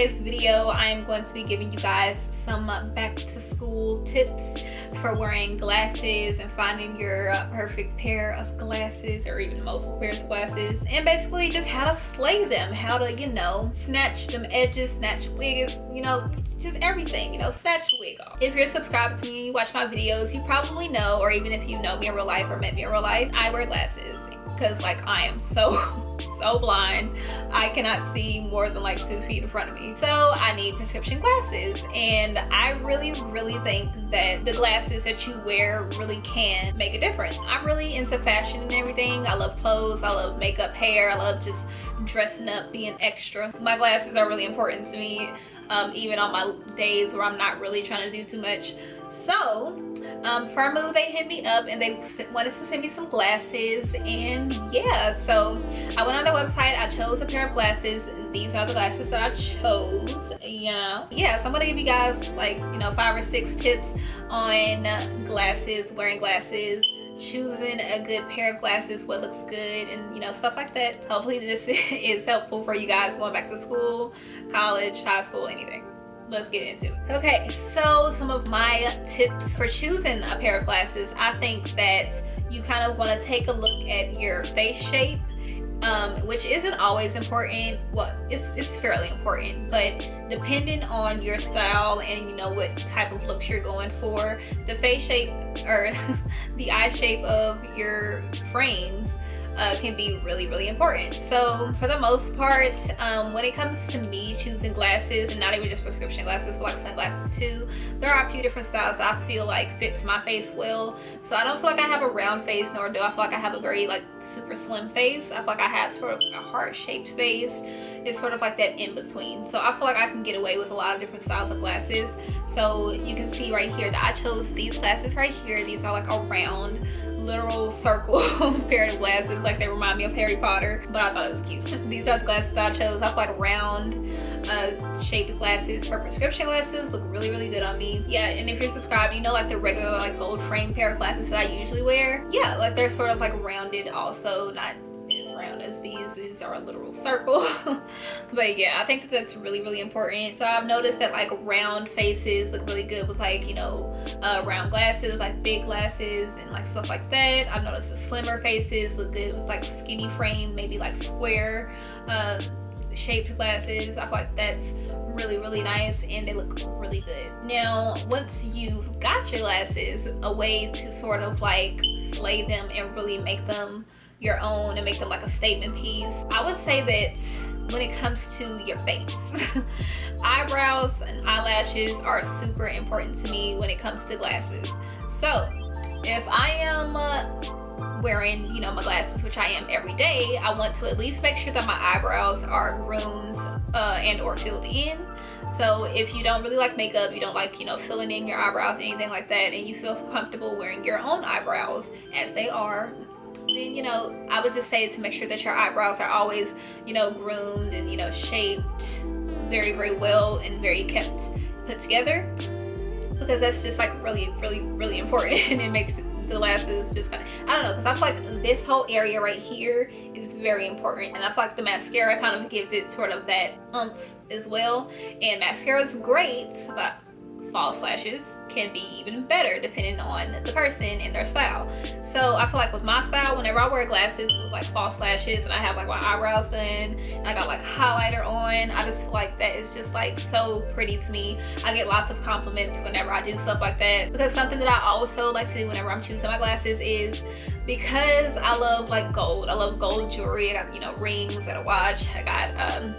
today's video, I am going to be giving you guys some back to school tips for wearing glasses and finding your perfect pair of glasses, or even multiple pairs of glasses, and basically just how to slay them, how to, you know, snatch them edges, snatch wigs, you know, just everything, you know, snatch the wig off. If you're subscribed to me and you watch my videos, you probably know, or even if you know me in real life or met me in real life, I wear glasses because like I am so blind. I cannot see more than like 2 feet in front of me, so I need prescription glasses. And I really think that the glasses that you wear really can make a difference. I'm really into fashion and everything. I love clothes, I love makeup, hair, I love just dressing up, being extra. My glasses are really important to me, even on my days where I'm not really trying to do too much. So Firmoo, they hit me up and they wanted to send me some glasses, and yeah, so I went on their website. I chose a pair of glasses. These are the glasses that I chose. Yeah, so I'm gonna give you guys like, you know, 5 or 6 tips on glasses, wearing glasses, choosing a good pair of glasses, what looks good, and you know, stuff like that. Hopefully this is helpful for you guys going back to school, college, high school, anything. Let's get into it. Okay, so some of my tips for choosing a pair of glasses. I think that you kind of want to take a look at your face shape, which isn't always important. Well, it's fairly important, but depending on your style and you know what type of looks you're going for, the face shape or the eye shape of your frames can be really important. So for the most part, when it comes to me choosing glasses, and not even just prescription glasses but like sunglasses too, there are a few different styles I feel like fits my face well. So I don't feel like I have a round face, nor do I feel like I have a very like super slim face. I feel like I have sort of like a heart shaped face. It's sort of like that in between. So I feel like I can get away with a lot of different styles of glasses. So you can see right here that I chose these glasses right here. These are like a round literal circle pair of glasses, like they remind me of Harry Potter, but I thought it was cute. These are the glasses that I chose. I feel like round shaped glasses for prescription glasses look really good on me. Yeah, and if you're subscribed, you know, like the regular like gold frame pair of glasses that I usually wear, yeah, like they're sort of like rounded also, not as round as these are a literal circle. But yeah, I think that that's really important. So I've noticed that like round faces look really good with like, you know, round glasses, like big glasses and like stuff like that. I've noticed the slimmer faces look good with like skinny frame, maybe like square shaped glasses. I feel like that's really nice and they look really good. Now once you've got your glasses, a way to sort of like slay them and really make them your own and make them like a statement piece, I would say that when it comes to your face, eyebrows and eyelashes are super important to me when it comes to glasses. So if I am wearing, you know, my glasses, which I am every day, I want to at least make sure that my eyebrows are groomed and or filled in. So if you don't really like makeup, you don't like, you know, filling in your eyebrows, anything like that, and you feel comfortable wearing your own eyebrows as they are, then, you know, I would just say to make sure that your eyebrows are always, you know, groomed and, you know, shaped very well and very kept put together, because that's just like really important. And it makes the glasses just kind of, I don't know, because I feel like this whole area right here is very important, and I feel like the mascara kind of gives it sort of that oomph as well. And mascara is great, but false lashes can be even better depending on the person and their style. So I feel like with my style, whenever I wear glasses with like false lashes and I have like my eyebrows done and I got like highlighter on, I just feel like that is just like so pretty to me. I get lots of compliments whenever I do stuff like that, because something that I also like to do whenever I'm choosing my glasses is, because I love like gold, I love gold jewelry. I got, you know, rings, I got a watch, I got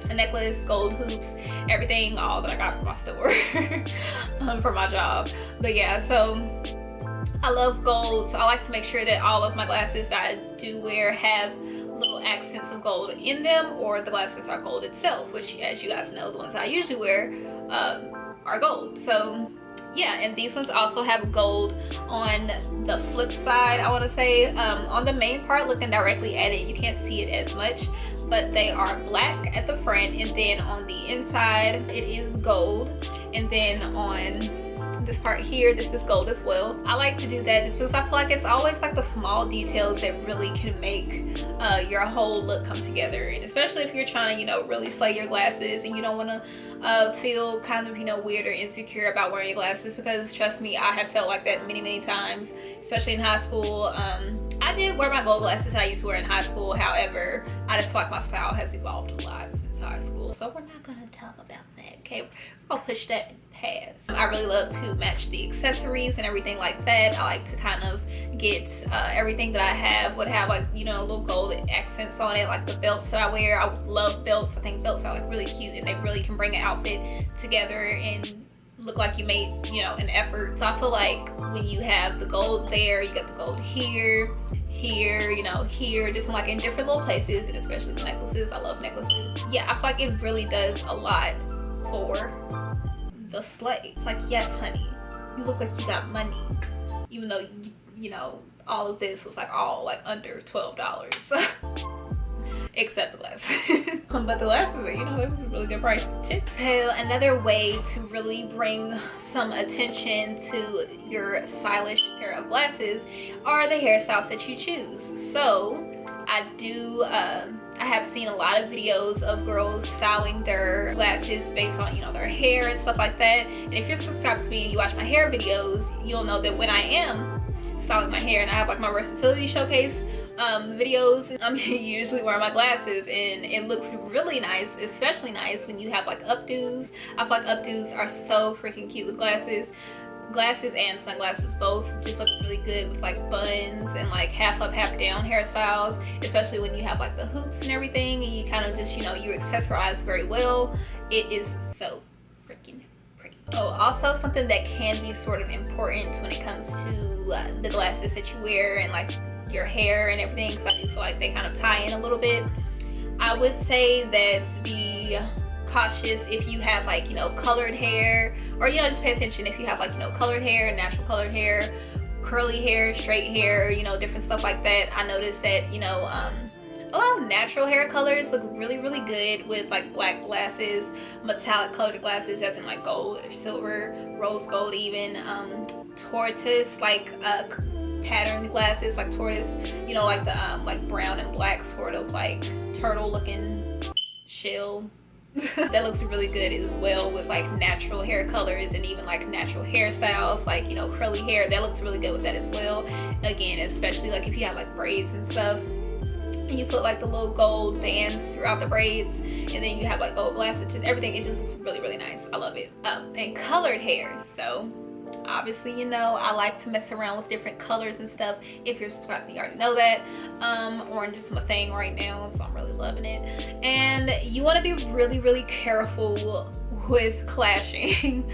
a necklace, gold hoops, everything, all that I got from my store for my job. But yeah, so I love gold, so I like to make sure that all of my glasses that I do wear have little accents of gold in them, or the glasses are gold itself, which, as you guys know, the ones I usually wear are gold. So yeah, and these ones also have gold on the flip side, I want to say. On the main part, looking directly at it, you can't see it as much, but they are black at the front, and then on the inside it is gold, and then on this part here, this is gold as well. I like to do that just because I feel like it's always like the small details that really can make your whole look come together. And especially if you're trying to, you know, really slay your glasses and you don't want to feel kind of, you know, weird or insecure about wearing your glasses, because trust me, I have felt like that many times, especially in high school. I did wear my gold glasses I used to wear in high school. However, I just feel like my style has evolved a lot since high school, so we're not gonna talk about that, okay? We're gonna push that past. I really love to match the accessories and everything like that. I like to kind of get everything that I have would have, like, you know, little gold accents on it, like the belts that I wear. I love belts. I think belts are like really cute and they really can bring an outfit together and look like you made, you know, an effort. So I feel like when you have the gold there, you got the gold here, you know, here, just like in different little places, and especially the necklaces. I love necklaces. Yeah, I feel like it really does a lot for the slay. It's like, yes, honey, you look like you got money, even though you know, all of this was like all like under $12. Except the glasses. But the glasses, you know, they was a really good price too. So another way to really bring some attention to your stylish pair of glasses are the hairstyles that you choose. So I have seen a lot of videos of girls styling their glasses based on, you know, their hair and stuff like that. And if you're subscribed to me and you watch my hair videos, you'll know that when I am styling my hair and I have like my versatility showcase videos, I'm usually wearing my glasses, and it looks really nice, especially nice when you have like updos. I feel like updos are so freaking cute with glasses and sunglasses both. Just look really good with like buns and like half up half down hairstyles, especially when you have like the hoops and everything, and you kind of just, you know, you accessorize very well. It is so freaking pretty. Oh, also something that can be sort of important when it comes to the glasses that you wear and like your hair and everything, because I do feel like they kind of tie in a little bit. I would say that be cautious if you have like, you know, colored hair, or, you know, just pay attention if you have like, you know, colored hair, natural colored hair, curly hair, straight hair, you know, different stuff like that. I noticed that, you know, a lot of natural hair colors look really good with like black glasses, metallic colored glasses, as in like gold or silver, rose gold even, tortoise, like patterned glasses, like tortoise, you know, like the like brown and black sort of like turtle looking shell. That looks really good as well with like natural hair colors and even like natural hairstyles, like, you know, curly hair. That looks really good with that as well. Again, especially like if you have like braids and stuff and you put like the little gold bands throughout the braids, and then you have like gold glasses, just everything, it just looks really nice. I love it. And colored hair, so obviously, you know, I like to mess around with different colors and stuff. If you're subscribed to me, you already know that. Orange is my thing right now, so I'm really loving it. And you want to be really careful with clashing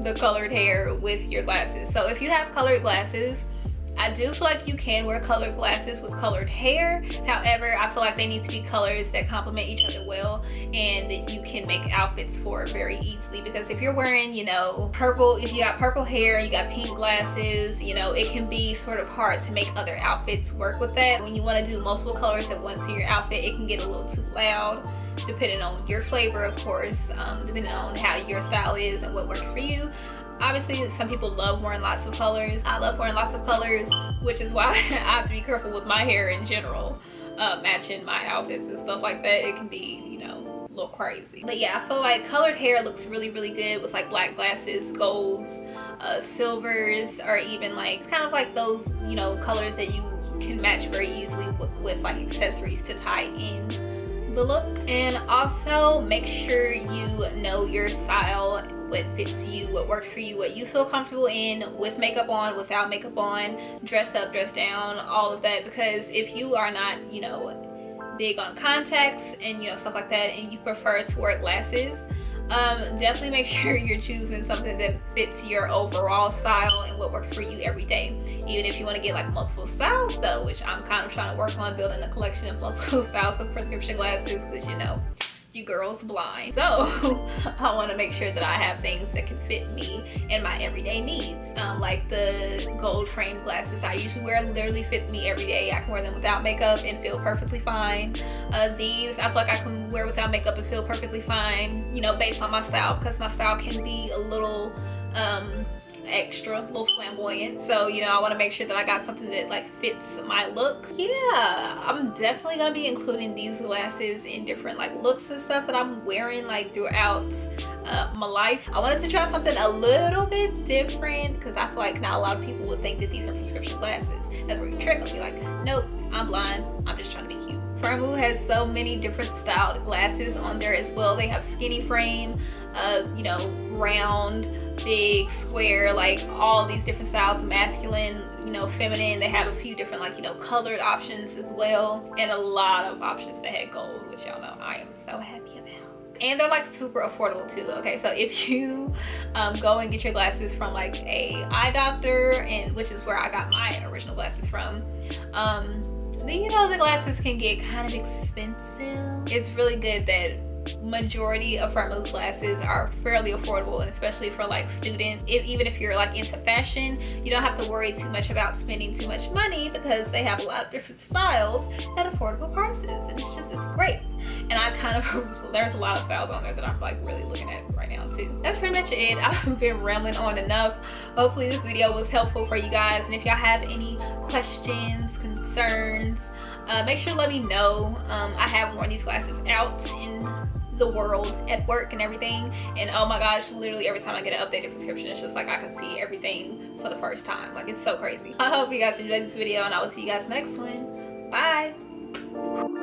the colored hair with your glasses. So if you have colored glasses, I do feel like you can wear colored glasses with colored hair. However, I feel like they need to be colors that complement each other well and that you can make outfits for very easily. Because if you're wearing, you know, purple, if you got purple hair, you got pink glasses, you know, it can be sort of hard to make other outfits work with that. When you want to do multiple colors at once in your outfit, it can get a little too loud, depending on your flavor, of course, depending on how your style is and what works for you. Obviously, some people love wearing lots of colors. I love wearing lots of colors, which is why I have to be careful with my hair in general, matching my outfits and stuff like that. It can be, you know, a little crazy. But yeah, I feel like colored hair looks really good with like black glasses, golds, silvers, or even like, it's kind of like those, you know, colors that you can match very easily with like accessories to tie in the look. And also make sure you know your style, what fits you, what works for you, what you feel comfortable in, with makeup on, without makeup on, dress up, dress down, all of that. Because if you are not, you know, big on contacts and, you know, stuff like that, and you prefer to wear glasses, definitely make sure you're choosing something that fits your overall style and what works for you every day. Even if you want to get like multiple styles though, which I'm kind of trying to work on, building a collection of multiple styles of prescription glasses, because, you know, you girls blind. So I want to make sure that I have things that can fit me and my everyday needs. Like the gold framed glasses I usually wear literally fit me every day. I can wear them without makeup and feel perfectly fine. These I feel like I can wear without makeup and feel perfectly fine, you know, based on my style, because my style can be a little extra, a little flamboyant. So, you know, I want to make sure that I got something that like fits my look. Yeah, I'm definitely gonna be including these glasses in different like looks and stuff that I'm wearing like throughout my life. I wanted to try something a little bit different because I feel like not a lot of people would think that these are prescription glasses. That's where you trick them. Be like, nope, I'm blind, I'm just trying to be cute. Firmoo has so many different styled glasses on there as well. They have skinny frame, you know, round, big, square, like all these different styles, masculine, you know, feminine. They have a few different like, you know, colored options as well, and a lot of options that had gold, which y'all know I am so happy about. And they're like super affordable too. Okay, so if you go and get your glasses from like a eye doctor, and which is where I got my original glasses from, then you know the glasses can get kind of expensive. It's really good that majority of Firmoo's glasses are fairly affordable, and especially for like students, even if you're like into fashion, you don't have to worry too much about spending too much money because they have a lot of different styles at affordable prices, and it's great. And I kind of, there's a lot of styles on there that I'm like really looking at right now too. That's pretty much it. I've been rambling on enough. Hopefully this video was helpful for you guys, and if y'all have any questions, concerns, make sure to let me know. I have worn these glasses out in the world at work and everything, and oh my gosh, literally every time I get an updated prescription, it's just like I can see everything for the first time. Like, it's so crazy. I hope you guys enjoyed this video, and I will see you guys in the next one. Bye.